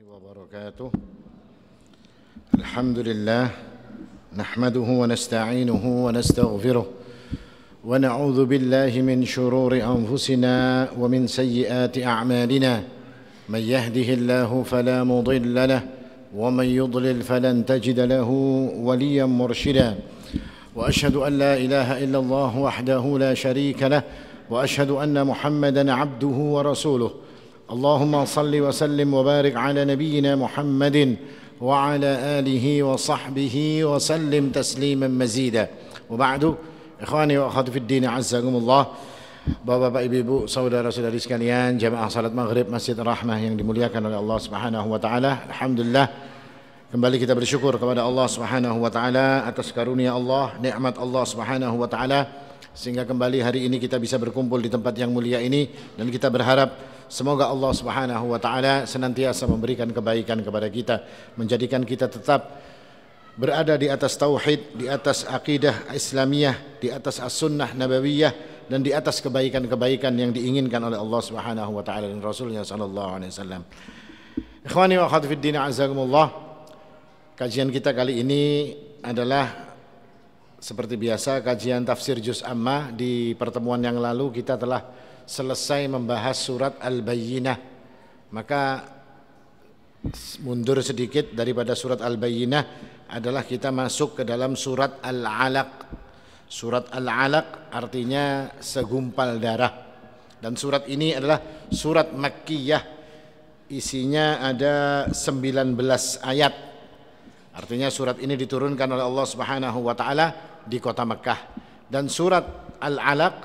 وبركاته. الحمد لله نحمده ونستعينه ونستغفره ونعوذ بالله من شرور أنفسنا ومن سيئات أعمالنا من يهده الله فلا مضل له ومن يضلل فلن تجد له وليا مرشدا وأشهد أن لا إله إلا الله وحده لا شريك له وأشهد أن محمدا عبده ورسوله اللهم صل وسلم وبارك على نبينا محمد وعلى آله وصحبه وسلم تسليما مزيدا وبعد إخواني وأخواتي في الدين عزكم الله. Bapak-bapak, ibu-ibu, saudara-saudari sekalian, jamaah salat maghrib Masjid Rahmah yang dimuliakan oleh Allah Subhanahu wa taala. Alhamdulillah, kembali kita bersyukur kepada Allah Subhanahu wa taala atas karunia Allah, nikmat Allah Subhanahu wa taala sehingga kembali hari ini kita bisa berkumpul di tempat yang mulia ini, dan kita berharap semoga Allah Subhanahu wa taala senantiasa memberikan kebaikan kepada kita, menjadikan kita tetap berada di atas tauhid, di atas akidah Islamiyah, di atas as-sunnah nabawiyah, dan di atas kebaikan-kebaikan yang diinginkan oleh Allah Subhanahu wa taala dan Rasulnya sallallahu alaihi wasallam. Ikhwani wa akhwati fid din, azakumullah. Kajian kita kali ini adalah seperti biasa kajian tafsir juz amma. Di pertemuan yang lalu kita telah selesai membahas surat Al-Bayyinah. Maka mundur sedikit daripada surat Al-Bayyinah adalah kita masuk ke dalam surat Al-Alaq. Surat Al-Alaq artinya segumpal darah, dan surat ini adalah surat Makkiyah. Isinya ada 19 ayat. Artinya surat ini diturunkan oleh Allah Subhanahu wa taala di kota Mekkah. Dan surat Al-Alaq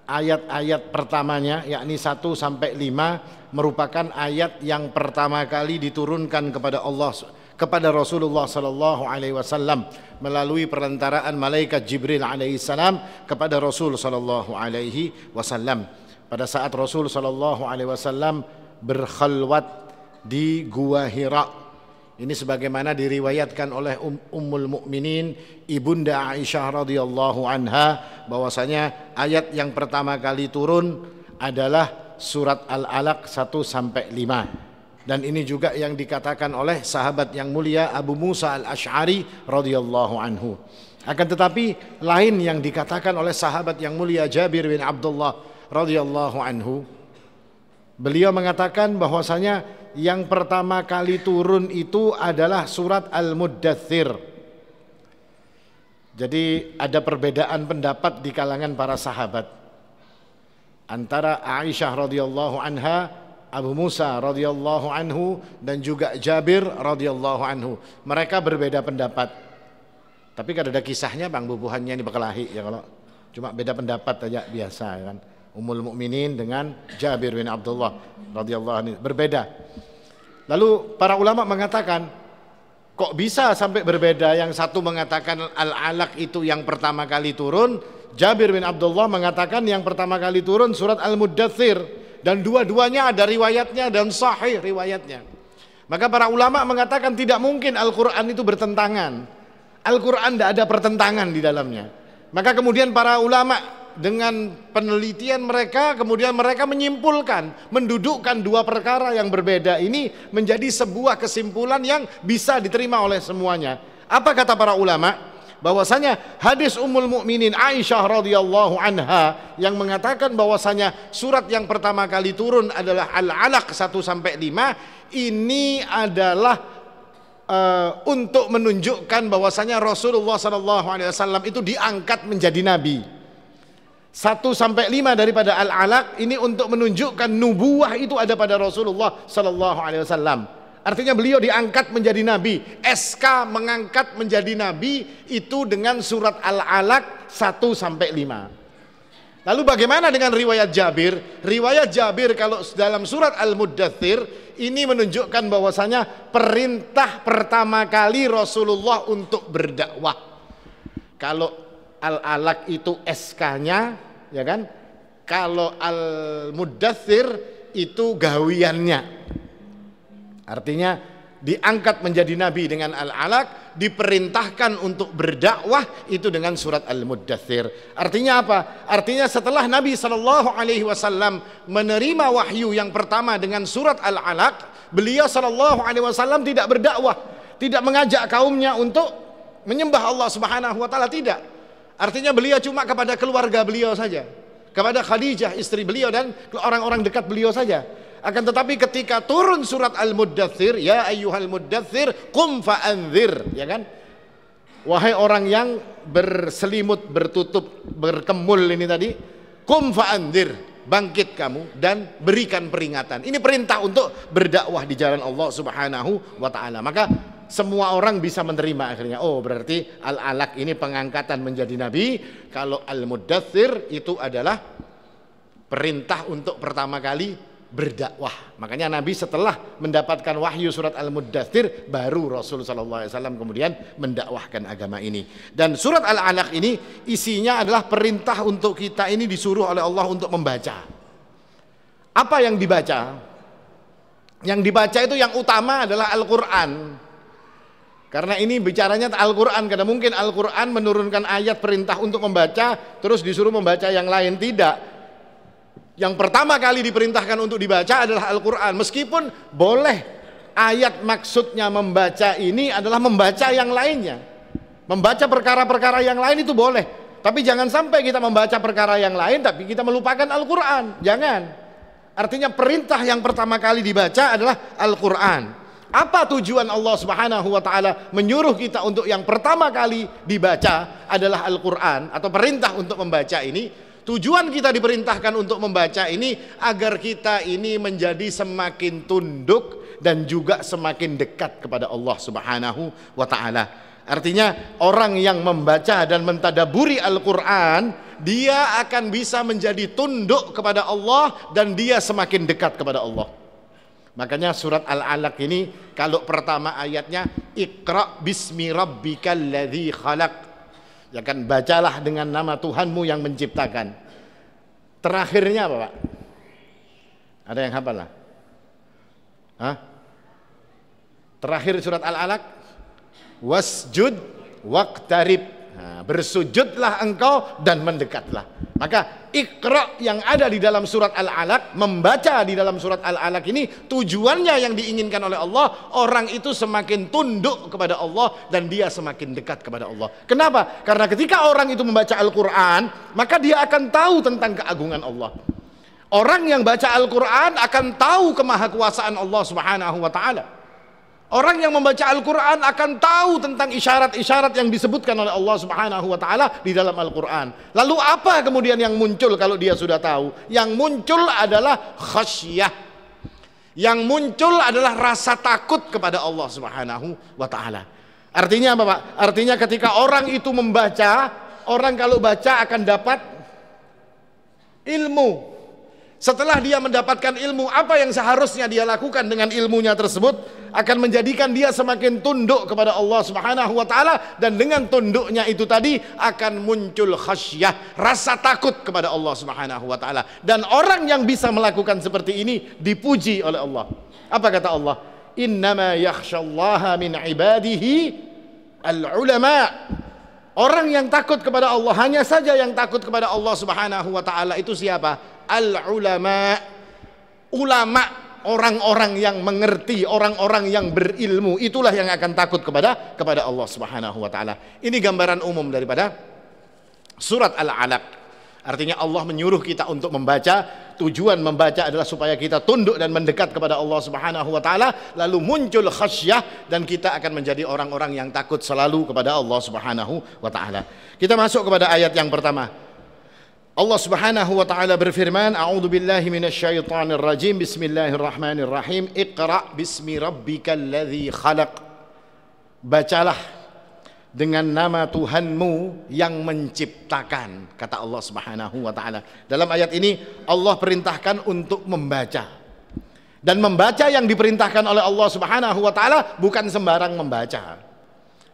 ayat-ayat pertamanya yakni 1 sampai 5 merupakan ayat yang pertama kali diturunkan kepada Rasulullah sallallahu alaihi wasallam melalui perantaraan malaikat Jibril alaihi salam kepada Rasul sallallahu alaihi wasallam pada saat Rasul sallallahu alaihi wasallam berkhalwat di Gua Hira. Ini sebagaimana diriwayatkan oleh Ummul Mukminin Ibunda Aisyah radhiyallahu anha bahwasanya ayat yang pertama kali turun adalah surat Al-Alaq 1 sampai 5. Dan ini juga yang dikatakan oleh sahabat yang mulia Abu Musa Al-Asy'ari radhiyallahu anhu. Akan tetapi lain yang dikatakan oleh sahabat yang mulia Jabir bin Abdullah radhiyallahu anhu. Beliau mengatakan bahwasanya yang pertama kali turun itu adalah surat Al-Muddathir. Jadi ada perbedaan pendapat di kalangan para sahabat antara Aisyah radhiyallahu anha, Abu Musa radhiyallahu anhu, dan juga Jabir radhiyallahu anhu. Mereka berbeda pendapat. Tapi kan ada kisahnya bang, bubuhannya ini berkelahi ya, kalau cuma beda pendapat aja biasa kan. Ummul Mukminin dengan Jabir bin Abdullah radhiyallahu anhu berbeda. Lalu para ulama mengatakan, kok bisa sampai berbeda? Yang satu mengatakan Al-Alaq itu yang pertama kali turun, Jabir bin Abdullah mengatakan yang pertama kali turun surat Al-Muddathir. Dan dua-duanya ada riwayatnya dan sahih riwayatnya. Maka para ulama mengatakan tidak mungkin Al-Quran itu bertentangan. Al-Quran tidak ada pertentangan di dalamnya. Maka kemudian para ulama dengan penelitian mereka, kemudian mereka menyimpulkan, mendudukkan dua perkara yang berbeda ini menjadi sebuah kesimpulan yang bisa diterima oleh semuanya. Apa kata para ulama? Bahwasanya hadis Ummul Mukminin Aisyah radhiyallahu anha yang mengatakan bahwasanya surat yang pertama kali turun adalah Al-Alaq 1 sampai 5 ini adalah untuk menunjukkan bahwasanya Rasulullah sallallahu alaihi wasallam itu diangkat menjadi nabi. 1 sampai 5 daripada Al-Alaq ini untuk menunjukkan nubuwah itu ada pada Rasulullah sallallahu alaihi wasallam. Artinya beliau diangkat menjadi nabi. SK mengangkat menjadi nabi itu dengan surat Al-Alaq 1 sampai 5. Lalu bagaimana dengan riwayat Jabir? Riwayat Jabir kalau dalam surat Al-Muddathir ini menunjukkan bahwasanya perintah pertama kali Rasulullah untuk berdakwah. Kalau Al-Alaq itu SK-nya, ya kan? Kalau Al-Muddathir itu gawiannya. Artinya diangkat menjadi nabi dengan Al-Alaq, diperintahkan untuk berdakwah itu dengan surat Al-Muddathir. Artinya apa? Artinya setelah Nabi sallallahu alaihi wasallam menerima wahyu yang pertama dengan surat Al-Alaq, Beliau sallallahu alaihi wasallam tidak berdakwah, tidak mengajak kaumnya untuk menyembah Allah Subhanahu wa taala, tidak. Artinya beliau cuma kepada keluarga beliau saja, kepada Khadijah istri beliau dan orang-orang dekat beliau saja. Akan tetapi ketika turun surat Al-Muddatsir, ya ayyuhal muddatsir qum fa'anzir, ya kan? Wahai orang yang berselimut, bertutup, berkemul ini tadi, qum fa'anzir, bangkit kamu dan berikan peringatan. Ini perintah untuk berdakwah di jalan Allah Subhanahu wa taala. Maka semua orang bisa menerima akhirnya. Oh, berarti Al-Alaq ini pengangkatan menjadi nabi. Kalau Al-Muddatsir itu adalah perintah untuk pertama kali berdakwah. Makanya Nabi setelah mendapatkan wahyu surat Al-Muddatsir baru Rasul sallallahu alaihi wasallam kemudian mendakwahkan agama ini. Dan surat Al-Alaq ini isinya adalah perintah untuk kita ini disuruh oleh Allah untuk membaca. Apa yang dibaca? Yang dibaca itu yang utama adalah Al-Qur'an. Karena ini bicaranya Al-Qur'an, karena mungkin Al-Qur'an menurunkan ayat perintah untuk membaca terus disuruh membaca yang lain, tidak. Yang pertama kali diperintahkan untuk dibaca adalah Al-Quran. Meskipun boleh ayat maksudnya membaca ini adalah membaca yang lainnya. Membaca perkara-perkara yang lain itu boleh. Tapi jangan sampai kita membaca perkara yang lain tapi kita melupakan Al-Quran. Jangan. Artinya perintah yang pertama kali dibaca adalah Al-Quran. Apa tujuan Allah Subhanahu wa taala menyuruh kita untuk yang pertama kali dibaca adalah Al-Quran atau perintah untuk membaca ini? Tujuan kita diperintahkan untuk membaca ini agar kita ini menjadi semakin tunduk dan juga semakin dekat kepada Allah Subhanahu wa taala. Artinya orang yang membaca dan mentadaburi Al-Qur'an, dia akan bisa menjadi tunduk kepada Allah dan dia semakin dekat kepada Allah. Makanya surat Al-Alaq ini kalau pertama ayatnya Iqra bismi rabbikal ladzi khalaq. Ya kan, bacalah dengan nama Tuhanmu yang menciptakan. Terakhirnya apa, Pak? Ada yang hafal lah? Hah? Terakhir surat Al-Alaq, wasjud waqtarib. Nah, bersujudlah engkau dan mendekatlah. Maka Iqra yang ada di dalam surat Al-Alaq, membaca di dalam surat Al-Alaq ini tujuannya yang diinginkan oleh Allah, orang itu semakin tunduk kepada Allah dan dia semakin dekat kepada Allah. Kenapa? Karena ketika orang itu membaca Al-Quran, maka dia akan tahu tentang keagungan Allah. Orang yang baca Al-Quran akan tahu kemahakuasaan Allah Subhanahu wa ta'ala. Orang yang membaca Al-Quran akan tahu tentang isyarat-isyarat yang disebutkan oleh Allah Subhanahu wa ta'ala di dalam Al-Quran. Lalu apa kemudian yang muncul kalau dia sudah tahu? Yang muncul adalah khasyah. Yang muncul adalah rasa takut kepada Allah Subhanahu wa ta'ala. Artinya apa, Pak? Artinya ketika orang itu membaca, orang kalau baca akan dapat ilmu. Setelah dia mendapatkan ilmu, apa yang seharusnya dia lakukan dengan ilmunya tersebut akan menjadikan dia semakin tunduk kepada Allah Subhanahu wa taala, dan dengan tunduknya itu tadi akan muncul khasyah, rasa takut kepada Allah Subhanahu wa taala. Dan orang yang bisa melakukan seperti ini dipuji oleh Allah. Apa kata Allah? Innama yakhsyallaha min ibadihi al-ulama. Orang yang takut kepada Allah, hanya saja yang takut kepada Allah Subhanahu wa taala itu siapa? Al-ulama, ulama, orang-orang yang mengerti, orang-orang yang berilmu, itulah yang akan takut kepada Allah Subhanahu wa taala. Ini gambaran umum daripada surat Al-Alaq. Artinya Allah menyuruh kita untuk membaca. Tujuan membaca adalah supaya kita tunduk dan mendekat kepada Allah Subhanahu wa taala, lalu muncul khasyah dan kita akan menjadi orang-orang yang takut selalu kepada Allah Subhanahu wa taala. Kita masuk kepada ayat yang pertama. Allah Subhanahu wa taala berfirman, A'udzu billahi minasyaitonir rajim. Bismillahirrahmanirrahim. Iqra bismi rabbikal ladzi khalaq. Bacalah dengan nama Tuhanmu yang menciptakan, kata Allah Subhanahu wa taala. Dalam ayat ini Allah perintahkan untuk membaca. Dan membaca yang diperintahkan oleh Allah Subhanahu wa taala bukan sembarang membaca.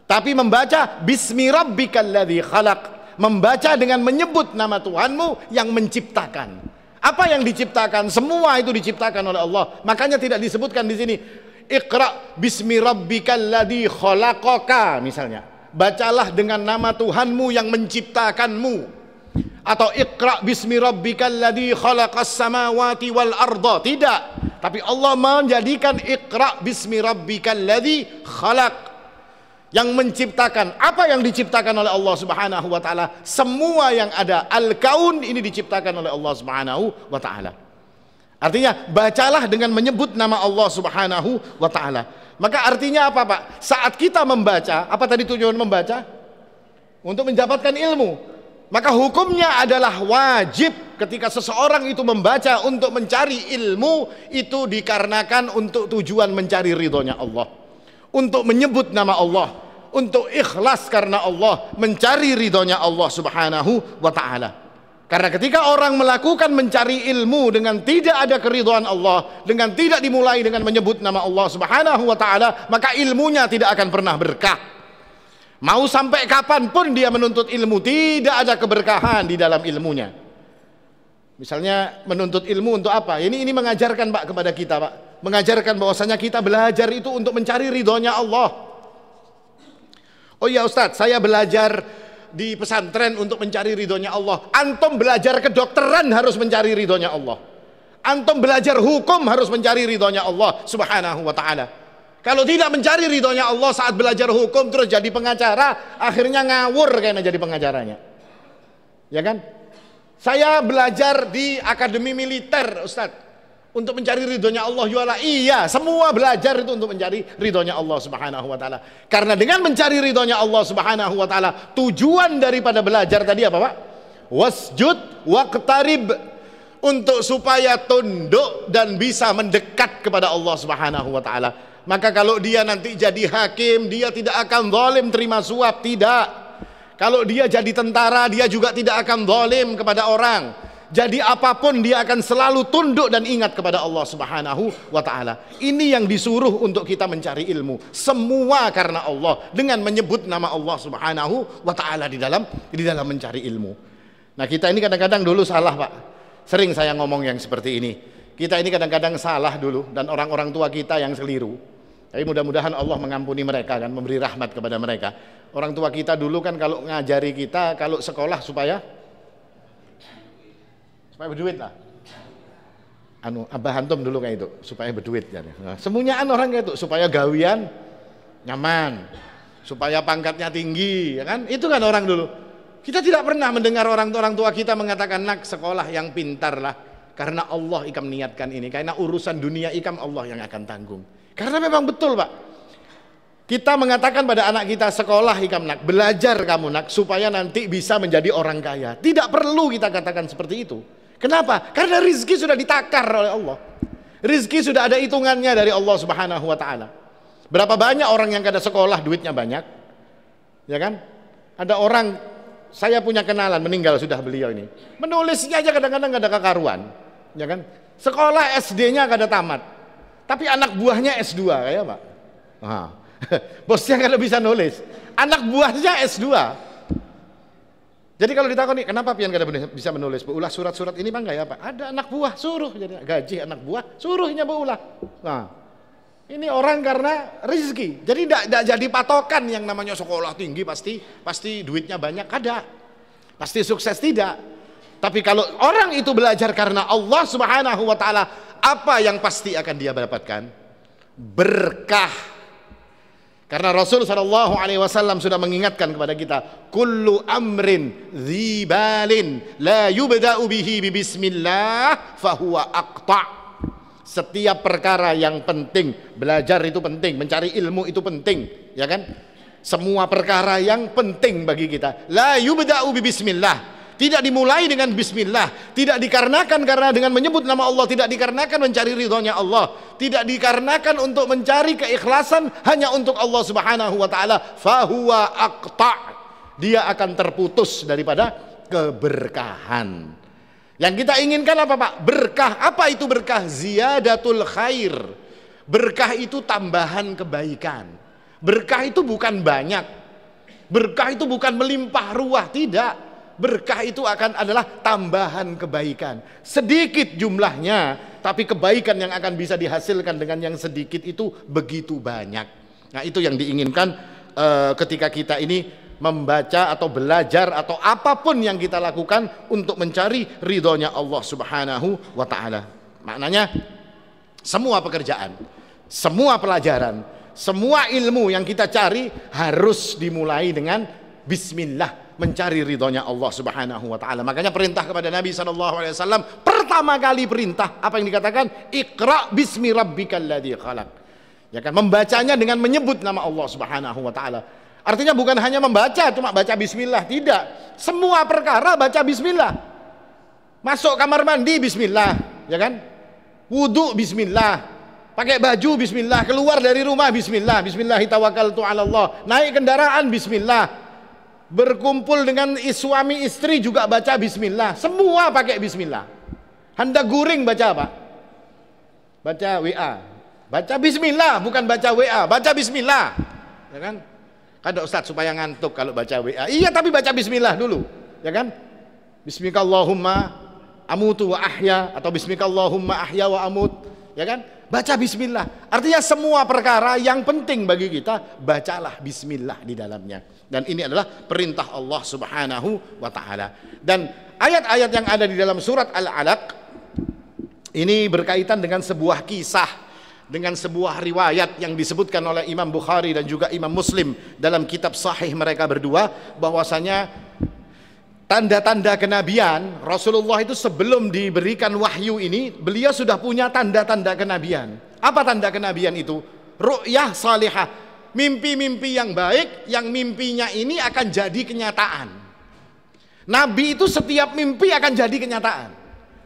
Tapi membaca bismi rabbikal ladzi khalaq. Membaca dengan menyebut nama Tuhanmu yang menciptakan. Apa yang diciptakan? Semua itu diciptakan oleh Allah. Makanya tidak disebutkan di sini Iqra bismi rabbikal ladzi khalaqaka misalnya. Bacalah dengan nama Tuhanmu yang menciptakanmu. Atau Iqra bismi rabbikal ladzi khalaqas samawati wal arda. Tidak. Tapi Allah menjadikan Iqra bismi rabbikal ladzi khalaq, yang menciptakan. Apa yang diciptakan oleh Allah Subhanahu wa taala? Semua yang ada, al-kaun ini diciptakan oleh Allah Subhanahu wa taala. Artinya bacalah dengan menyebut nama Allah Subhanahu wa taala. Maka artinya apa, Pak? Saat kita membaca, apa tadi tujuan membaca? Untuk mendapatkan ilmu. Maka hukumnya adalah wajib ketika seseorang itu membaca untuk mencari ilmu, itu dikarenakan untuk tujuan mencari ridhonya Allah, untuk menyebut nama Allah, untuk ikhlas karena Allah, mencari ridhonya Allah Subhanahu wa ta'ala. Karena ketika orang melakukan mencari ilmu dengan tidak ada keridhaan Allah, dengan tidak dimulai dengan menyebut nama Allah Subhanahu wa ta'ala, maka ilmunya tidak akan pernah berkah. Mau sampai kapanpun dia menuntut ilmu, tidak ada keberkahan di dalam ilmunya. Misalnya menuntut ilmu untuk apa? Ini mengajarkan, Pak, kepada kita, Pak, mengajarkan bahwasanya kita belajar itu untuk mencari ridhonya Allah. Oh iya Ustadz, saya belajar di pesantren untuk mencari ridhonya Allah. Antum belajar kedokteran harus mencari ridhonya Allah. Antum belajar hukum harus mencari ridhonya Allah Subhanahu wa ta'ala. Kalau tidak mencari ridhonya Allah saat belajar hukum terus jadi pengacara, akhirnya ngawur kayaknya jadi pengacaranya. Ya kan? Saya belajar di akademi militer, Ustadz, untuk mencari ridhonya Allah juala. Iya, semua belajar itu untuk mencari ridhonya Allah Subhanahu wa ta'ala. Karena dengan mencari ridhonya Allah Subhanahu wa ta'ala, tujuan daripada belajar tadi apa, Pak? Wasjud waqtarib, untuk supaya tunduk dan bisa mendekat kepada Allah Subhanahu wa ta'ala. Maka kalau dia nanti jadi hakim, dia tidak akan zalim terima suap, tidak. Kalau dia jadi tentara, dia juga tidak akan zalim kepada orang. Jadi apapun dia akan selalu tunduk dan ingat kepada Allah Subhanahu wa ta'ala. Ini yang disuruh untuk kita mencari ilmu. Semua karena Allah, dengan menyebut nama Allah Subhanahu wa ta'ala di dalam mencari ilmu. Nah, kita ini kadang-kadang dulu salah, Pak. Sering saya ngomong yang seperti ini. Kita ini kadang-kadang salah dulu, dan orang-orang tua kita yang keliru. Tapi mudah-mudahan Allah mengampuni mereka, kan, memberi rahmat kepada mereka. Orang tua kita dulu kan kalau ngajari kita, kalau sekolah supaya berduit lah. Abah Antum dulu kayak itu, supaya berduit. Nah, semuanya orang kayak itu, supaya gawian nyaman, supaya pangkatnya tinggi, ya kan? Itu kan orang dulu. Kita tidak pernah mendengar orang tua kita mengatakan, nak, sekolah yang pintar lah, karena Allah ikam niatkan ini, karena urusan dunia ikam Allah yang akan tanggung. Karena memang betul, Pak, kita mengatakan pada anak kita, sekolah ikam nak, belajar kamu nak, supaya nanti bisa menjadi orang kaya. Tidak perlu kita katakan seperti itu. Kenapa? Karena rizki sudah ditakar oleh Allah. Rizki sudah ada hitungannya dari Allah Subhanahu wa ta'ala. Berapa banyak orang yang kada sekolah duitnya banyak, ya kan? Ada orang, saya punya kenalan, meninggal sudah beliau ini, menulisnya aja kadang-kadang kada kekaruan, ya kan? Sekolah SD-nya kada tamat, tapi anak buahnya S2, kayak Pak. Nah, bosnya kada bisa nulis, anak buahnya S2. Jadi kalau ditakoni, kenapa pian kada bisa menulis? Beulah surat-surat ini bang, ya Pak? Ada anak buah suruh, jadi gaji anak buah suruhnya beulah. Nah, ini orang karena rezeki. Jadi tidak jadi patokan yang namanya sekolah tinggi pasti duitnya banyak, ada. Pasti sukses, tidak. Tapi kalau orang itu belajar karena Allah Subhanahu wa ta'ala, apa yang pasti akan dia dapatkan? Berkah. Karena Rasul SAW sudah mengingatkan kepada kita, kullu amrin dzibalin la yubda'u bihi bismillah fahuwa aqta'. Setiap perkara yang penting, belajar itu penting, mencari ilmu itu penting, ya kan? Semua perkara yang penting bagi kita, la yubda'u bismillah, tidak dimulai dengan bismillah, tidak dikarenakan karena dengan menyebut nama Allah, tidak dikarenakan mencari ridhonya Allah, tidak dikarenakan untuk mencari keikhlasan hanya untuk Allah Subhanahu wa ta'ala, fahuwa aqta', dia akan terputus daripada keberkahan. Yang kita inginkan apa, Pak? Berkah. Apa itu berkah? Ziyadatul khair. Berkah itu tambahan kebaikan. Berkah itu bukan banyak. Berkah itu bukan melimpah ruah, tidak. Berkah itu adalah tambahan kebaikan. Sedikit jumlahnya, tapi kebaikan yang akan bisa dihasilkan dengan yang sedikit itu begitu banyak. Nah, itu yang diinginkan ketika kita ini membaca atau belajar atau apapun yang kita lakukan untuk mencari ridhonya Allah Subhanahu wa ta'ala. Maknanya Semua pekerjaan, semua pelajaran, semua ilmu yang kita cari harus dimulai dengan bismillah, mencari ridhonya Allah Subhanahu wa taala. Makanya perintah kepada Nabi SAW, pertama kali perintah apa yang dikatakan? Iqra bismi rabbikal ladzi khalaq. Ya kan, membacanya dengan menyebut nama Allah Subhanahu wa taala. Artinya bukan hanya membaca, cuma baca bismillah, tidak. Semua perkara baca bismillah. Masuk kamar mandi bismillah, ya kan? Wudu bismillah, pakai baju bismillah, keluar dari rumah bismillah, bismillahi tawakkaltu 'ala Allah, naik kendaraan bismillah, berkumpul dengan suami istri juga baca bismillah, semua pakai bismillah. Hendak guring baca apa? Baca WA, baca bismillah, bukan baca WA, baca bismillah, ya kan? Kada Ustaz supaya ngantuk kalau baca WA. Iya, tapi baca bismillah dulu, ya kan? Bismikallahumma amutu wa ahya, atau bismikallahumma ahya wa amut, ya kan? Baca bismillah. Artinya semua perkara yang penting bagi kita, bacalah bismillah di dalamnya. Dan ini adalah perintah Allah Subhanahu wa taala. Dan ayat-ayat yang ada di dalam surat Al-Alaq ini berkaitan dengan sebuah kisah, dengan sebuah riwayat yang disebutkan oleh Imam Bukhari dan juga Imam Muslim dalam kitab sahih mereka berdua, bahwasanya tanda-tanda kenabian Rasulullah itu sebelum diberikan wahyu ini, beliau sudah punya tanda-tanda kenabian. Apa tanda kenabian itu? Ru'yah salihah, mimpi-mimpi yang baik, yang mimpinya ini akan jadi kenyataan. Nabi itu setiap mimpi akan jadi kenyataan.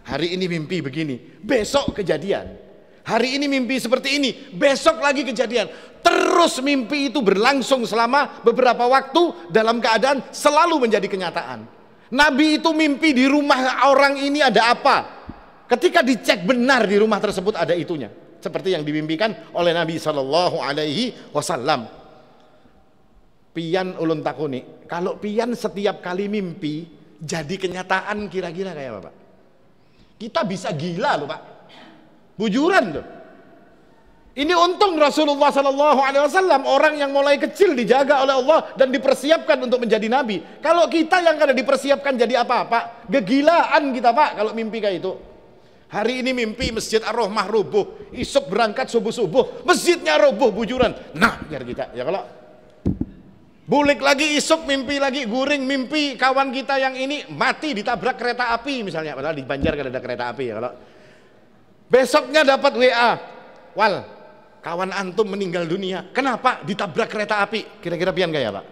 Hari ini mimpi begini, besok kejadian. Hari ini mimpi seperti ini, besok lagi kejadian. Terus mimpi itu berlangsung selama beberapa waktu dalam keadaan selalu menjadi kenyataan. Nabi itu mimpi di rumah orang ini ada apa, ketika dicek benar di rumah tersebut ada itunya, seperti yang dimimpikan oleh Nabi SAW. Pian ulun takuni, kalau pian setiap kali mimpi jadi kenyataan, kira-kira kayak apa Pak? Kita bisa gila loh Pak, bujuran loh. Ini untung Rasulullah SAW, orang yang mulai kecil dijaga oleh Allah dan dipersiapkan untuk menjadi nabi. Kalau kita yang kada dipersiapkan jadi apa-apa, gegilaan kita Pak kalau mimpi kayak itu. Hari ini mimpi Masjid Ar-Rahmah rubuh, isuk berangkat subuh-subuh masjidnya rubuh, bujuran. Nah, biar kita ya, kalau bulik lagi isuk mimpi lagi guring, mimpi kawan kita yang ini mati ditabrak kereta api misalnya, padahal di Banjar kada ada kereta api ya. Kalau besoknya dapat WA, wal, kawan antum meninggal dunia. Kenapa? Ditabrak kereta api. Kira-kira pian gak ya Pak?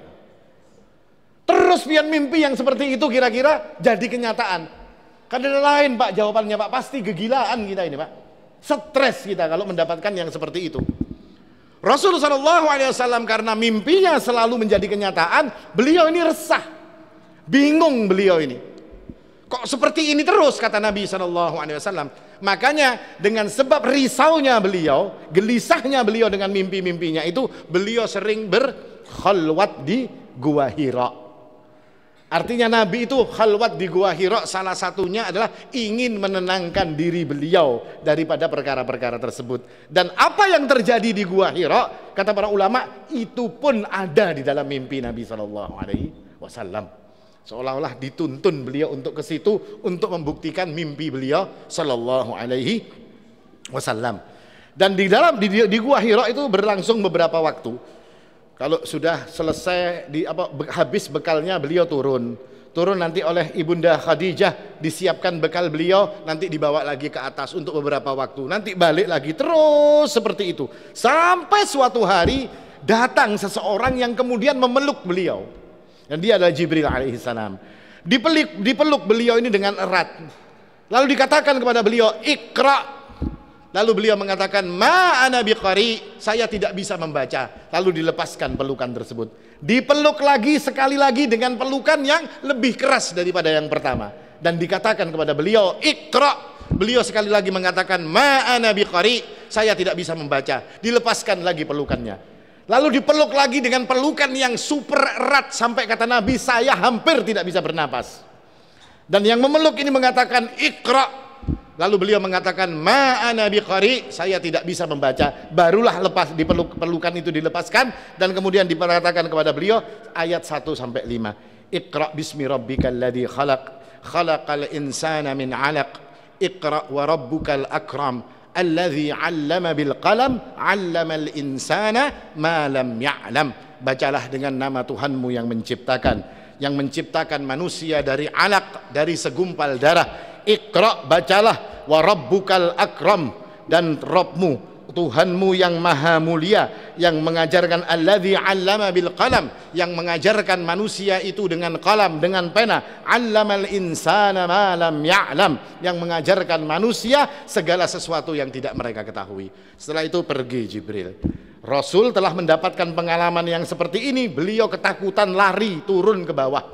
Terus pian mimpi yang seperti itu kira-kira jadi kenyataan. Kan ada lain Pak jawabannya Pak, pasti gegilaan kita ini Pak. Stres kita kalau mendapatkan yang seperti itu. Rasulullah SAW karena mimpinya selalu menjadi kenyataan, beliau ini resah, bingung beliau ini. Kok seperti ini terus, kata Nabi SAW. Makanya dengan sebab risaunya beliau, gelisahnya beliau dengan mimpi-mimpinya itu, beliau sering berkhalwat di Gua Hira. Artinya Nabi itu khalwat di Gua Hira, salah satunya adalah ingin menenangkan diri beliau daripada perkara-perkara tersebut. Dan apa yang terjadi di Gua Hira, kata para ulama, itu pun ada di dalam mimpi Nabi SAW. Seolah-olah dituntun beliau untuk ke situ untuk membuktikan mimpi beliau sallallahu alaihi wasallam. Dan di dalam di Gua Hira itu berlangsung beberapa waktu. Kalau sudah selesai habis bekalnya, beliau turun nanti oleh Ibunda Khadijah, disiapkan bekal beliau, nanti dibawa lagi ke atas untuk beberapa waktu, nanti balik lagi, terus seperti itu sampai suatu hari datang seseorang yang kemudian memeluk beliau. Dan dia adalah Jibril alaihissalam. Dipeluk beliau ini dengan erat. Lalu dikatakan kepada beliau, Iqra. Lalu beliau mengatakan, Ma ana biqari, saya tidak bisa membaca. Lalu dilepaskan pelukan tersebut. Dipeluk lagi sekali lagi dengan pelukan yang lebih keras daripada yang pertama. Dan dikatakan kepada beliau, Iqra. Beliau sekali lagi mengatakan, Ma ana biqari, saya tidak bisa membaca. Dilepaskan lagi pelukannya. Lalu dipeluk lagi dengan pelukan yang super erat sampai kata Nabi, saya hampir tidak bisa bernapas. Dan yang memeluk ini mengatakan Iqra. Lalu beliau mengatakan ma ana biqari, saya tidak bisa membaca. Barulah lepas pelukan itu dilepaskan dan kemudian diperkatakan kepada beliau ayat 1 sampai 5. Iqra bismi rabbikal ladzi khalaq, khalaqal insana min 'alaq. Iqra wa rabbukal akram Alladzi 'allama bil qalam 'allamal insana ma lam ya'lam. Bacalah dengan nama Tuhanmu yang menciptakan manusia dari alaq, dari segumpal darah. Iqra, bacalah, wa rabbukal akram, dan Rabbmu, Tuhanmu yang maha mulia, yang mengajarkan alladzi 'allama bil qalam, yang mengajarkan manusia itu dengan qalam, dengan pena. 'Allamal insana ma lam ya'lam, yang mengajarkan manusia segala sesuatu yang tidak mereka ketahui. Setelah itu pergi Jibril. Rasul telah mendapatkan pengalaman yang seperti ini. Beliau ketakutan, lari turun ke bawah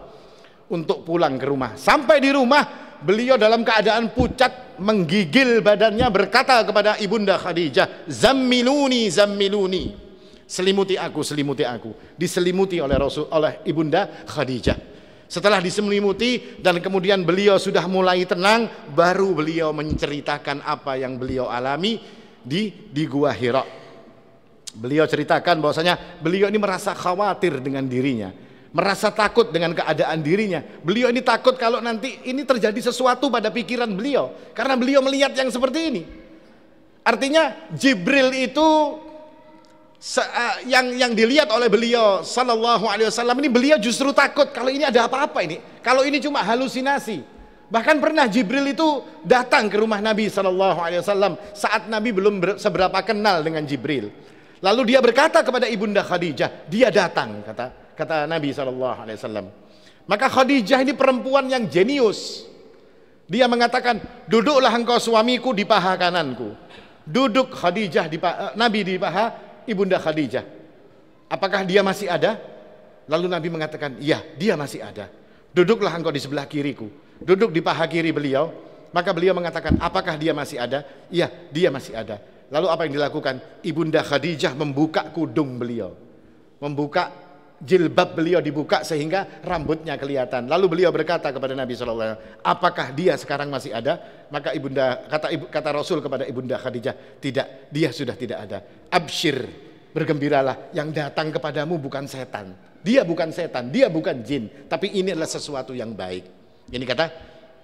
untuk pulang ke rumah. Sampai di rumah, beliau dalam keadaan pucat, menggigil badannya, berkata kepada Ibunda Khadijah, "Zammiluni, zammiluni." Selimuti aku, selimuti aku. Diselimuti oleh Ibunda Khadijah. Setelah diselimuti dan kemudian beliau sudah mulai tenang, baru beliau menceritakan apa yang beliau alami di Gua Hira. Beliau ceritakan bahwasanya beliau ini merasa khawatir dengan dirinya, merasa takut dengan keadaan dirinya. Beliau ini takut kalau nanti ini terjadi sesuatu pada pikiran beliau, karena beliau melihat yang seperti ini. Artinya Jibril itu yang dilihat oleh beliau sallallahu alaihi wasallam ini, beliau justru takut kalau ini ada apa-apa ini, kalau ini cuma halusinasi. Bahkan pernah Jibril itu datang ke rumah Nabi sallallahu alaihi wasallam saat Nabi belum seberapa kenal dengan Jibril. Lalu dia berkata kepada Ibunda Khadijah, dia datang, kata Nabi SAW. Maka Khadijah ini perempuan yang jenius. Dia mengatakan, duduklah engkau suamiku di paha kananku. Duduk Nabi di paha Ibunda Khadijah. Apakah dia masih ada? Lalu Nabi mengatakan, iya, dia masih ada. Duduklah engkau di sebelah kiriku. Duduk di paha kiri beliau. Maka beliau mengatakan, apakah dia masih ada? Iya, dia masih ada. Lalu apa yang dilakukan? Ibunda Khadijah membuka kudung beliau, membuka jilbab beliau, dibuka sehingga rambutnya kelihatan. Lalu beliau berkata kepada Nabi SAW, apakah dia sekarang masih ada? Maka kata Rasul kepada Ibunda Khadijah, tidak, dia sudah tidak ada. Absyir, bergembiralah, yang datang kepadamu bukan setan. Dia bukan setan, dia bukan jin, tapi ini adalah sesuatu yang baik. Ini kata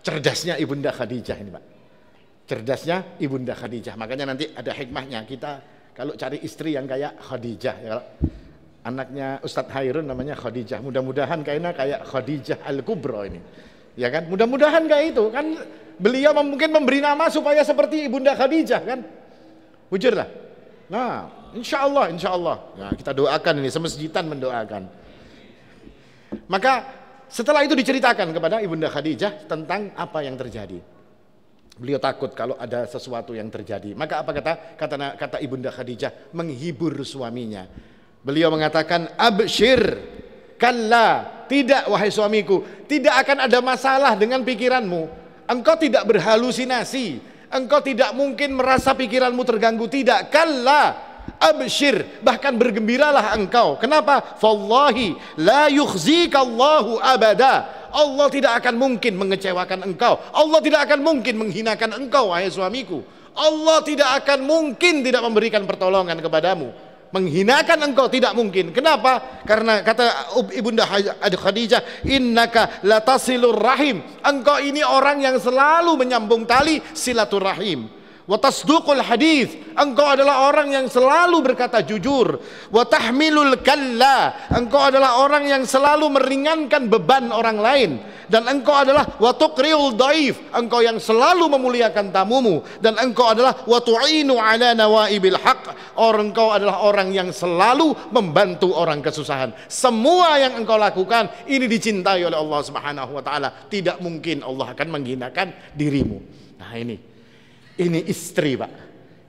cerdasnya Ibunda Khadijah ini, Pak. Cerdasnya Ibunda Khadijah. Makanya nanti ada hikmahnya, kita kalau cari istri yang kayak Khadijah, ya, anaknya Ustadz Hairun namanya Khadijah, mudah-mudahan kayaknya kayak Khadijah Al-Kubra ini, ya kan, mudah-mudahan kayak itu kan. Beliau mungkin memberi nama supaya seperti Ibunda Khadijah kan, wujudlah. Nah, insya Allah, nah, kita doakan ini, semesjidan mendoakan. Maka setelah itu diceritakan kepada Ibunda Khadijah tentang apa yang terjadi. Beliau takut kalau ada sesuatu yang terjadi. Maka apa kata Ibunda Khadijah menghibur suaminya. Beliau mengatakan, absyir, kalla, tidak wahai suamiku, tidak akan ada masalah dengan pikiranmu. Engkau tidak berhalusinasi, engkau tidak mungkin merasa pikiranmu terganggu, tidak. Kalla, absyir, bahkan bergembiralah engkau. Kenapa? Fallahi la yukhzikallahu abada. Allah tidak akan mungkin mengecewakan engkau. Allah tidak akan mungkin menghinakan engkau wahai suamiku. Allah tidak akan mungkin tidak memberikan pertolongan kepadamu. Menghinakan engkau tidak mungkin. Kenapa? Karena kata Ibunda Khadijah, innaka latasilur rahim. Engkau ini orang yang selalu menyambung tali silaturahim. Wa tasduqul hadis, engkau adalah orang yang selalu berkata jujur. Wa tahmilul kalla, engkau adalah orang yang selalu meringankan beban orang lain. Dan engkau adalah wa tuqriul dhaif, engkau yang selalu memuliakan tamumu. Dan engkau adalah wa tu'inu ala nawaibil haq, engkau adalah orang yang selalu membantu orang kesusahan. Semua yang engkau lakukan ini dicintai oleh Allah Subhanahu wa taala. Tidak mungkin Allah akan menghinakan dirimu. Nah, ini istri, Pak.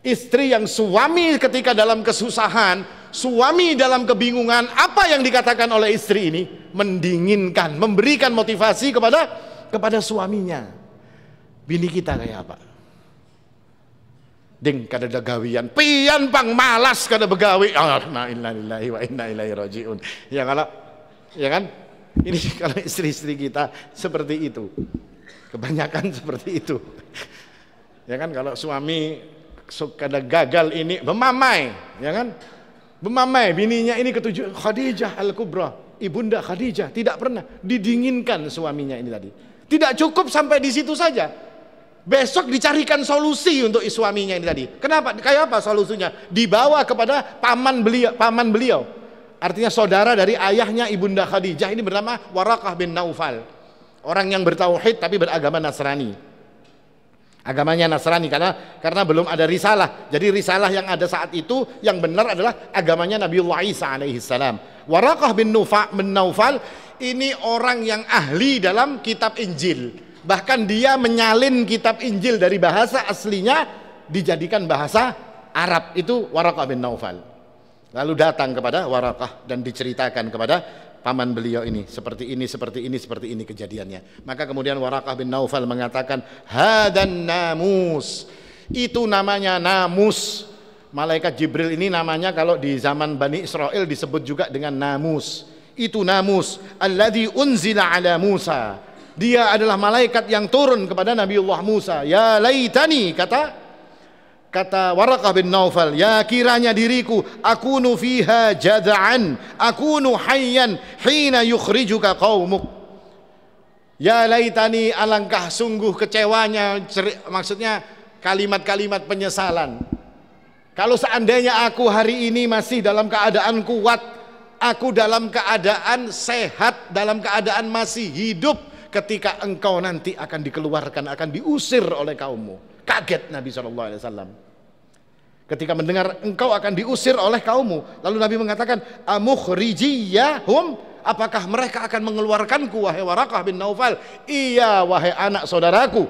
Istri yang suami ketika dalam kesusahan, suami dalam kebingungan, apa yang dikatakan oleh istri ini? Mendinginkan, memberikan motivasi kepada suaminya. Bini kita kayak apa? Ding kada ada gawian, pian pang malas kada begawi. Inna lillahi wa inna ilaihi rajiun. Ya kan? Ini kalau istri-istri kita seperti itu. Kebanyakan seperti itu. Ya kan, kalau suami kada gagal ini memamai, ya kan? Memamai bininya ini ketujuh Khadijah Al-Kubra, Ibunda Khadijah tidak pernah didinginkan suaminya ini tadi. Tidak cukup sampai di situ saja. Besok dicarikan solusi untuk suaminya ini tadi. Kenapa? Kayak apa solusinya? Dibawa kepada paman beliau. Artinya saudara dari ayahnya Ibunda Khadijah ini bernama Waraqah bin Naufal. Orang yang bertauhid tapi beragama Nasrani. Agamanya Nasrani karena belum ada risalah. Jadi risalah yang ada saat itu yang benar adalah agamanya Nabiullah Isa alaihi salam. Waraqah bin Naufal ini orang yang ahli dalam kitab Injil. Bahkan dia menyalin kitab Injil dari bahasa aslinya dijadikan bahasa Arab. Itu Waraqah bin Naufal. Lalu datang kepada Waraqah dan diceritakan kepada paman beliau ini, seperti ini kejadiannya. Maka kemudian Waraqah bin Naufal mengatakan, hadan namus, itu namanya namus. Malaikat Jibril ini namanya kalau di zaman Bani Israel disebut juga dengan namus. Itu namus alladzi unzila ala Musa. Dia adalah malaikat yang turun kepada Nabiullah Musa. Ya laitani, kata Waraqah bin Naufal, ya kiranya diriku akunu fiha jada'an akunu hayyan hina yukhrijuka qaumuk. Ya laitani, alangkah sungguh kecewanya, maksudnya kalimat-kalimat penyesalan. Kalau seandainya aku hari ini masih dalam keadaan kuat, aku dalam keadaan sehat, dalam keadaan masih hidup, ketika engkau nanti akan dikeluarkan, akan diusir oleh kaummu. Kaget Nabi SAW ketika mendengar engkau akan diusir oleh kaummu. Lalu Nabi mengatakan, amukhrijiyahum, apakah mereka akan mengeluarkanku wahai Waraqah bin Naufal? Iya wahai anak saudaraku,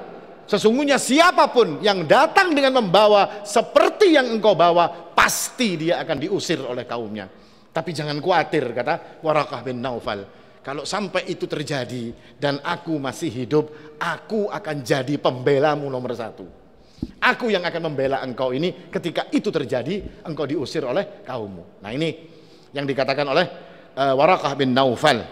sesungguhnya siapapun yang datang dengan membawa seperti yang engkau bawa, pasti dia akan diusir oleh kaumnya. Tapi jangan khawatir, kata Waraqah bin Naufal, kalau sampai itu terjadi dan aku masih hidup, aku akan jadi pembelamu nomor satu. Aku yang akan membela engkau ini ketika itu terjadi, engkau diusir oleh kaummu. Nah ini yang dikatakan oleh Waraqah bin Naufal.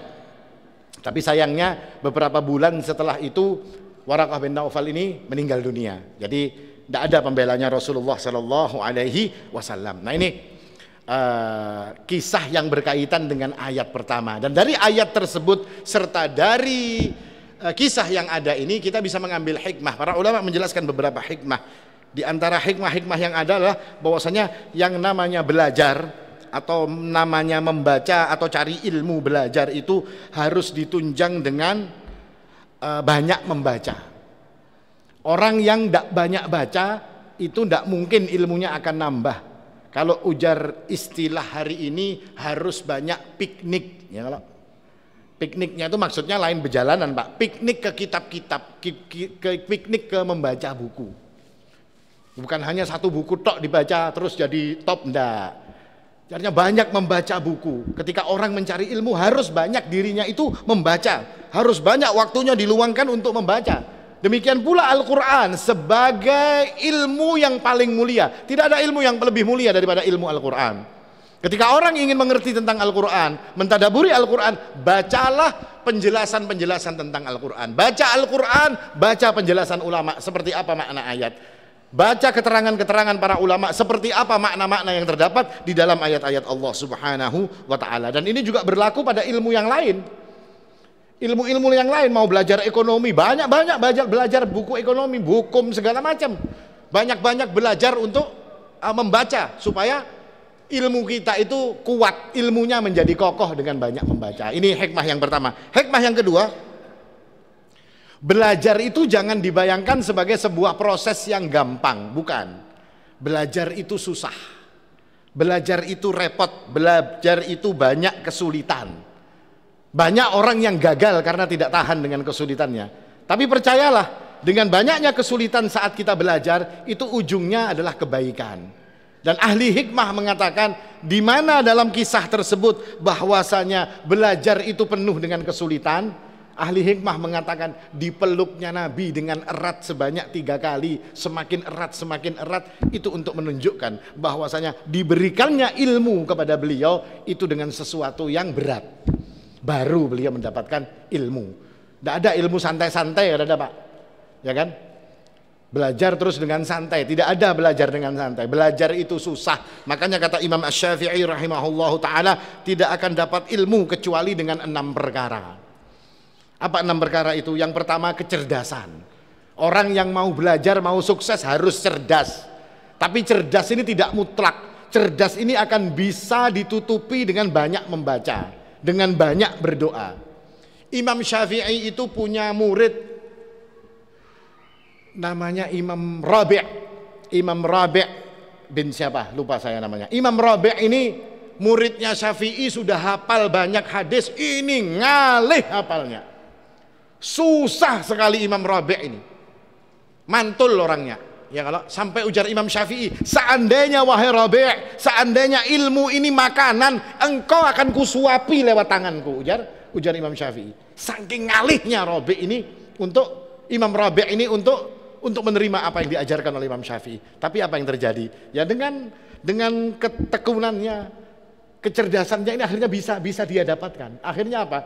Tapi sayangnya beberapa bulan setelah itu Waraqah bin Naufal ini meninggal dunia. Jadi tidak ada pembelanya Rasulullah Sallallahu Alaihi Wasallam. Nah ini kisah yang berkaitan dengan ayat pertama, dan dari ayat tersebut serta dari kisah yang ada ini kita bisa mengambil hikmah. Para ulama menjelaskan beberapa hikmah. Di antara hikmah-hikmah yang ada adalah bahwasanya yang namanya belajar atau namanya membaca atau cari ilmu, belajar itu harus ditunjang dengan banyak membaca. Orang yang tidak banyak baca itu tidak mungkin ilmunya akan nambah. Kalau ujar istilah hari ini harus banyak piknik, ya. Kalau pikniknya itu maksudnya lain berjalanan, Pak. Piknik ke kitab-kitab, piknik ke membaca buku. Bukan hanya satu buku tok dibaca terus jadi top, enggak. Artinya banyak membaca buku. Ketika orang mencari ilmu harus banyak dirinya itu membaca, harus banyak waktunya diluangkan untuk membaca. Demikian pula Al-Quran sebagai ilmu yang paling mulia. Tidak ada ilmu yang lebih mulia daripada ilmu Al-Quran. Ketika orang ingin mengerti tentang Al-Quran, mentadaburi Al-Quran, bacalah penjelasan-penjelasan tentang Al-Quran. Baca Al-Quran, baca penjelasan ulama seperti apa makna ayat. Baca keterangan-keterangan para ulama seperti apa makna-makna yang terdapat di dalam ayat-ayat Allah Subhanahu wa ta'ala. Dan ini juga berlaku pada ilmu yang lain. Ilmu-ilmu yang lain, mau belajar ekonomi, banyak-banyak belajar buku ekonomi, hukum segala macam. Banyak-banyak belajar untuk membaca supaya ilmu kita itu kuat, ilmunya menjadi kokoh dengan banyak membaca. Ini hikmah yang pertama. Hikmah yang kedua, belajar itu jangan dibayangkan sebagai sebuah proses yang gampang, bukan. Belajar itu susah. Belajar itu repot, belajar itu banyak kesulitan. Banyak orang yang gagal karena tidak tahan dengan kesulitannya. Tapi percayalah, dengan banyaknya kesulitan saat kita belajar, itu ujungnya adalah kebaikan. Dan ahli hikmah mengatakan, di mana dalam kisah tersebut bahwasanya belajar itu penuh dengan kesulitan, ahli hikmah mengatakan dipeluknya Nabi dengan erat sebanyak 3 kali, semakin erat itu untuk menunjukkan bahwasanya diberikannya ilmu kepada beliau itu dengan sesuatu yang berat. Baru beliau mendapatkan ilmu. Tidak ada ilmu santai-santai, ada Pak, ya kan? Belajar terus dengan santai, tidak ada belajar dengan santai. Belajar itu susah. Makanya kata Imam Asy-Syafi'i rahimahullahu taala, tidak akan dapat ilmu kecuali dengan 6 perkara. Apa 6 perkara itu? Yang pertama kecerdasan. Orang yang mau belajar, mau sukses harus cerdas. Tapi cerdas ini tidak mutlak. Cerdas ini akan bisa ditutupi dengan banyak membaca, dengan banyak berdoa. Imam Syafi'i itu punya murid namanya Imam Rabi'. Imam Rabi' bin siapa? Lupa saya namanya. Imam Rabi' ini muridnya Syafi'i, sudah hafal banyak hadis. Ini ngalih hafalnya. Susah sekali Imam Rabi' ini. Mantul orangnya. Ya, kalau sampai ujar Imam Syafi'i, seandainya wahai Rabi', seandainya ilmu ini makanan, engkau akan kusuapi lewat tanganku. Ujar Imam Syafi'i. Saking ngalihnya Rabi' ini untuk Imam Rabi' ini untuk menerima apa yang diajarkan oleh Imam Syafi'i. Tapi apa yang terjadi? Ya dengan ketekunannya, kecerdasannya ini akhirnya bisa dia dapatkan. Akhirnya apa?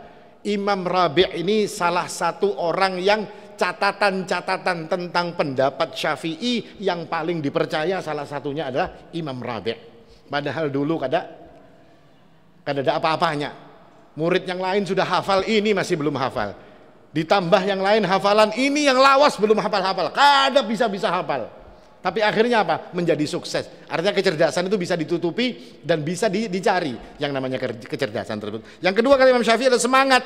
Imam Rabi' ini salah satu orang yang catatan-catatan tentang pendapat Syafi'i yang paling dipercaya, salah satunya adalah Imam Rabi'. Padahal dulu kada ada apa-apanya. Murid yang lain sudah hafal, ini masih belum hafal. Ditambah yang lain hafalan, ini yang lawas belum hafal-hafal. Kada bisa hafal. Tapi akhirnya apa? Menjadi sukses. Artinya kecerdasan itu bisa ditutupi dan bisa dicari yang namanya kecerdasan tersebut. Yang kedua kali Imam Syafi'i adalah semangat.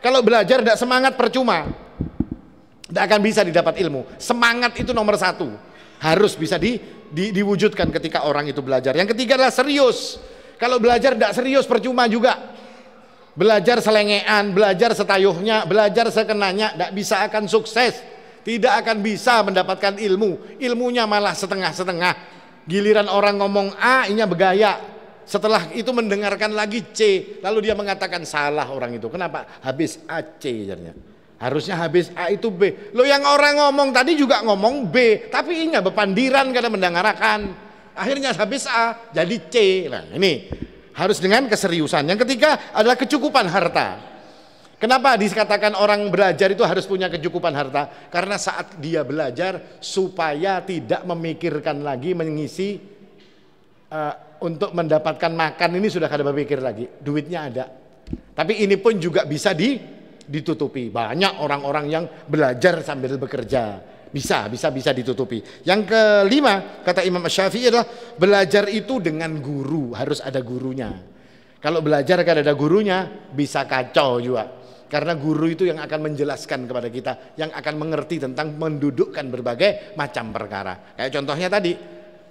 Kalau belajar tidak semangat percuma. Tidak akan bisa didapat ilmu. Semangat itu nomor satu. Harus bisa diwujudkan ketika orang itu belajar. Yang ketiga adalah serius. Kalau belajar tidak serius percuma juga. Belajar selengean, belajar setayuhnya, belajar sekenanya, tidak bisa akan sukses. Tidak akan bisa mendapatkan ilmu. Ilmunya malah setengah-setengah. Giliran orang ngomong A, inya begaya. Setelah itu mendengarkan lagi C. Lalu dia mengatakan salah orang itu. Kenapa? Habis A, C jadinya. Harusnya habis A itu B. Lo yang orang ngomong tadi juga ngomong B. Tapi inya bepandiran karena mendengarkan. Akhirnya habis A, jadi C. Nah ini harus dengan keseriusan. Yang ketiga adalah kecukupan harta. Kenapa dikatakan orang belajar itu harus punya kecukupan harta? Karena saat dia belajar supaya tidak memikirkan lagi mengisi untuk mendapatkan makan, ini sudah kada berpikir lagi, duitnya ada. Tapi ini pun juga bisa ditutupi. Banyak orang-orang yang belajar sambil bekerja, bisa ditutupi. Yang kelima kata Imam Syafi'i adalah belajar itu dengan guru, harus ada gurunya. Kalau belajar kada ada gurunya bisa kacau juga. Karena guru itu yang akan menjelaskan kepada kita, yang akan mengerti tentang mendudukkan berbagai macam perkara. Kayak contohnya tadi,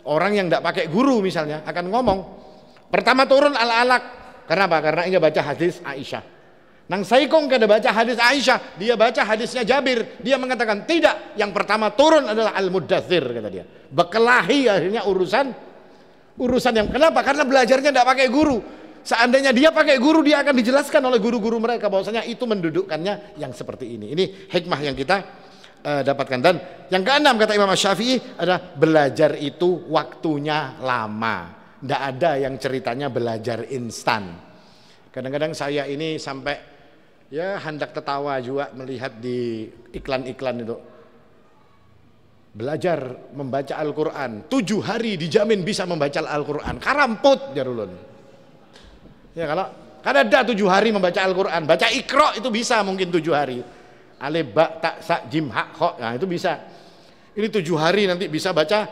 orang yang tidak pakai guru misalnya akan ngomong, pertama turun al-alaq. Kenapa? Karena ia baca hadis Aisyah. Nang saikong kada baca hadis Aisyah, dia baca hadisnya Jabir. Dia mengatakan tidak, yang pertama turun adalah al-muddathir, kata dia. Bekelahi akhirnya urusan yang kenapa? Karena belajarnya tidak pakai guru. Seandainya dia pakai guru, dia akan dijelaskan oleh guru-guru mereka bahwasanya itu mendudukkannya yang seperti ini. Ini hikmah yang kita dapatkan. Dan yang keenam kata Imam Syafi'i adalah belajar itu waktunya lama. Tidak ada yang ceritanya belajar instan. Kadang-kadang saya ini sampai ya hendak tertawa juga melihat di iklan-iklan itu. Belajar membaca Al-Quran 7 hari dijamin bisa membaca Al-Quran. Karamput jarulun. Ya kalau kan ada 7 hari membaca Al-Quran, baca Iqra itu bisa mungkin 7 hari. Alif ba ta sa jim ha kha, nah itu bisa. Ini 7 hari nanti bisa baca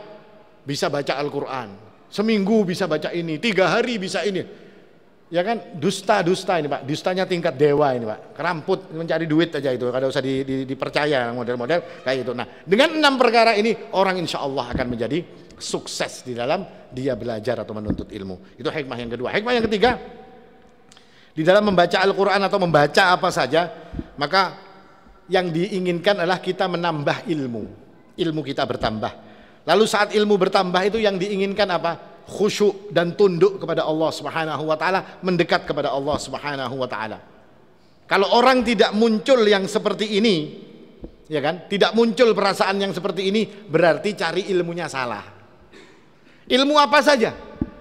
Al-Quran. Seminggu bisa baca ini, 3 hari bisa ini. Ya kan dusta ini Pak, dustanya tingkat dewa ini Pak. Keramput mencari duit aja itu, kada usah dipercaya model-model kayak itu. Nah, dengan 6 perkara ini orang insya Allah akan menjadi sukses di dalam dia belajar atau menuntut ilmu. Itu hikmah yang kedua. Hikmah yang ketiga, di dalam membaca Al-Quran atau membaca apa saja, maka yang diinginkan adalah kita menambah ilmu. Ilmu kita bertambah. Lalu saat ilmu bertambah itu yang diinginkan apa? Khusyuk dan tunduk kepada Allah Subhanahu wa taala, mendekat kepada Allah Subhanahu wa taala. Kalau orang tidak muncul yang seperti ini, ya kan? Tidak muncul perasaan yang seperti ini, berarti cari ilmunya salah. Ilmu apa saja?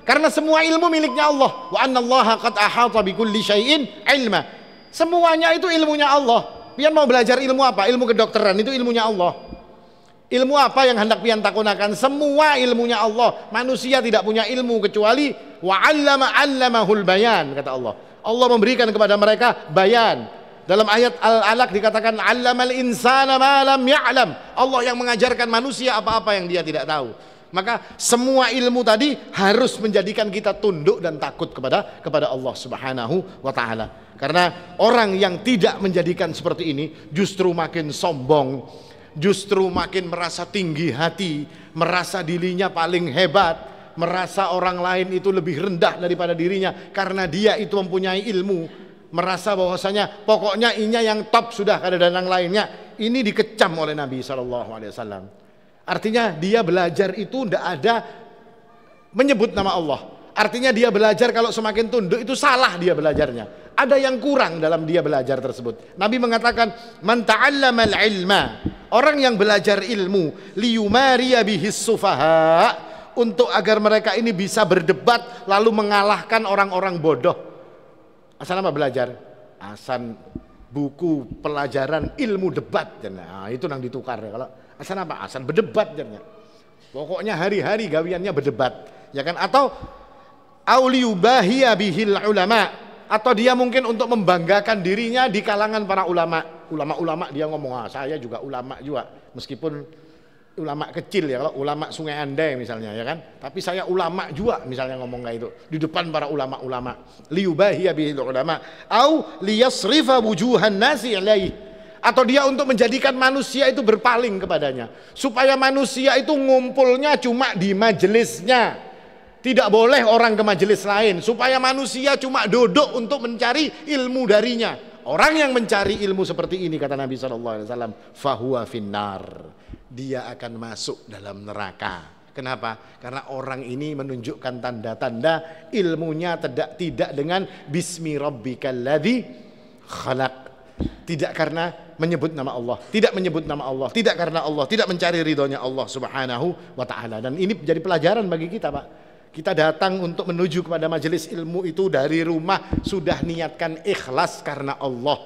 Karena semua ilmu miliknya Allah. Wa annallaha qad ahata bikulli syai'in ilma. Semuanya itu ilmunya Allah. Pian mau belajar ilmu apa? Ilmu kedokteran itu ilmunya Allah. Ilmu apa yang hendak pian takunakan? Semua ilmunya Allah. Manusia tidak punya ilmu kecuali wa 'allamahul bayan, kata Allah. Allah memberikan kepada mereka bayan. Dalam ayat Al-Alaq dikatakan 'allamal insana ma lam ya'lam. Allah yang mengajarkan manusia apa-apa yang dia tidak tahu. Maka semua ilmu tadi harus menjadikan kita tunduk dan takut kepada Allah Subhanahu wa taala. Karena orang yang tidak menjadikan seperti ini justru makin sombong, justru makin merasa tinggi hati, merasa dirinya paling hebat, merasa orang lain itu lebih rendah daripada dirinya karena dia itu mempunyai ilmu, merasa bahwasanya pokoknya inya yang top sudah, kada ada yang lainnya. Ini dikecam oleh Nabi SAW. Artinya dia belajar itu tidak ada menyebut nama Allah. Artinya dia belajar kalau semakin tunduk itu salah dia belajarnya. Ada yang kurang dalam dia belajar tersebut. Nabi mengatakan, man ta'allamal ilma, orang yang belajar ilmu, liyumariya bihis sufaha, untuk agar mereka ini bisa berdebat lalu mengalahkan orang-orang bodoh. Asal apa belajar? Asal buku pelajaran ilmu debat. Nah, itu yang ditukar ya. Kalau asal apa? Asal berdebat jadinya. Pokoknya hari-hari gawiannya berdebat, ya kan? Atau auliyubahiya bihil ulama, atau dia mungkin untuk membanggakan dirinya di kalangan para ulama. Ulama-ulama dia ngomong, saya juga ulama juga, meskipun ulama kecil ya, kalau ulama Sungai Andai misalnya ya kan, tapi saya ulama juga misalnya ngomong kayak itu di depan para ulama-ulama. Liyubahiya bihil ulama au liyasrifa wujuhan nasi ilaihi, atau dia untuk menjadikan manusia itu berpaling kepadanya, supaya manusia itu ngumpulnya cuma di majelisnya, tidak boleh orang ke majelis lain, supaya manusia cuma duduk untuk mencari ilmu darinya. Orang yang mencari ilmu seperti ini, kata Nabi SAW, fahuwa finnar, dia akan masuk dalam neraka. Kenapa? Karena orang ini menunjukkan tanda-tanda ilmunya tidak dengan bismi rabbikal ladzi khalaq, tidak karena menyebut nama Allah, tidak menyebut nama Allah, tidak karena Allah, tidak mencari ridhonya Allah Subhanahu wa ta'ala. Dan ini menjadi pelajaran bagi kita, Pak. Kita datang untuk menuju kepada majelis ilmu itu dari rumah sudah niatkan ikhlas karena Allah,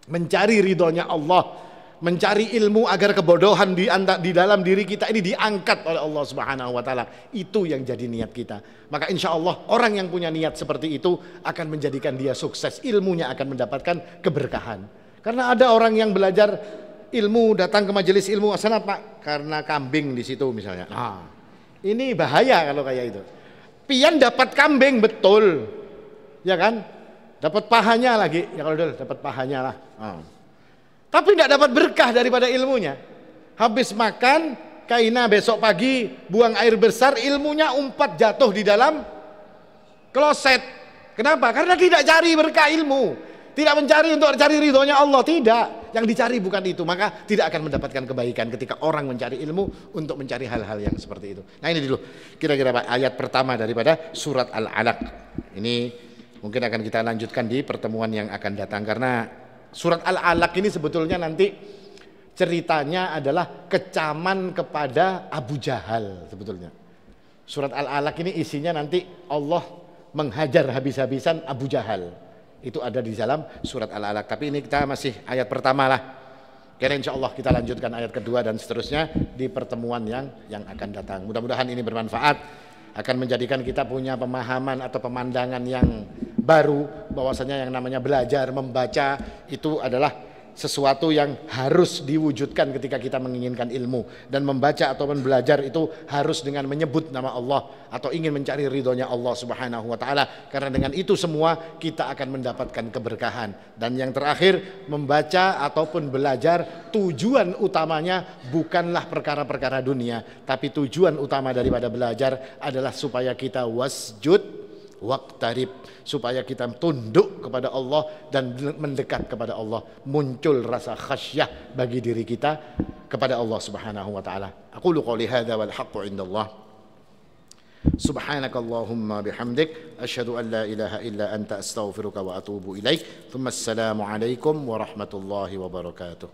mencari ridhonya Allah, mencari ilmu agar kebodohan di dalam diri kita ini diangkat oleh Allah Subhanahu wa ta'ala. Itu yang jadi niat kita. Maka insya Allah orang yang punya niat seperti itu akan menjadikan dia sukses, ilmunya akan mendapatkan keberkahan. Karena ada orang yang belajar ilmu datang ke majelis ilmu, asal Pak? Karena kambing di situ misalnya. Ini bahaya kalau kayak itu. Pian dapat kambing betul, ya kan? Dapat pahanya lagi, ya kalau dulu dapat pahanya lah. Tapi tidak dapat berkah daripada ilmunya. Habis makan, kaina besok pagi buang air besar, ilmunya umpat jatuh di dalam kloset. Kenapa? Karena tidak cari berkah ilmu, tidak mencari untuk cari ridhonya Allah, tidak. Yang dicari bukan itu, maka tidak akan mendapatkan kebaikan ketika orang mencari ilmu untuk mencari hal-hal yang seperti itu. Nah ini dulu kira-kira ayat pertama daripada surat Al-Alaq. Ini mungkin akan kita lanjutkan di pertemuan yang akan datang, karena surat Al-Alaq ini sebetulnya nanti ceritanya adalah kecaman kepada Abu Jahal sebetulnya. Surat Al-Alaq ini isinya nanti Allah menghajar habis-habisan Abu Jahal. Itu ada di dalam surat Al-Alaq. Tapi ini kita masih ayat pertama lah. Kira insya Allah kita lanjutkan ayat kedua dan seterusnya di pertemuan yang akan datang. Mudah-mudahan ini bermanfaat, akan menjadikan kita punya pemahaman atau pemandangan yang baru, bahwasanya yang namanya belajar membaca itu adalah sesuatu yang harus diwujudkan ketika kita menginginkan ilmu, dan membaca ataupun belajar itu harus dengan menyebut nama Allah atau ingin mencari ridhonya Allah Subhanahu wa ta'ala, karena dengan itu semua kita akan mendapatkan keberkahan. Dan yang terakhir, membaca ataupun belajar tujuan utamanya bukanlah perkara-perkara dunia, tapi tujuan utama daripada belajar adalah supaya kita wasjud waqtarib, supaya kita tunduk kepada Allah dan mendekat kepada Allah, muncul rasa khasyah bagi diri kita kepada Allah Subhanahu wa taala. Aqulu qouli hadza wal haqqu indallah. Subhanakallahumma bihamdik asyhadu an la ilaha illa anta astaghfiruka wa atubu ilaik. Tsumma assalamu alaikum warahmatullahi wabarakatuh.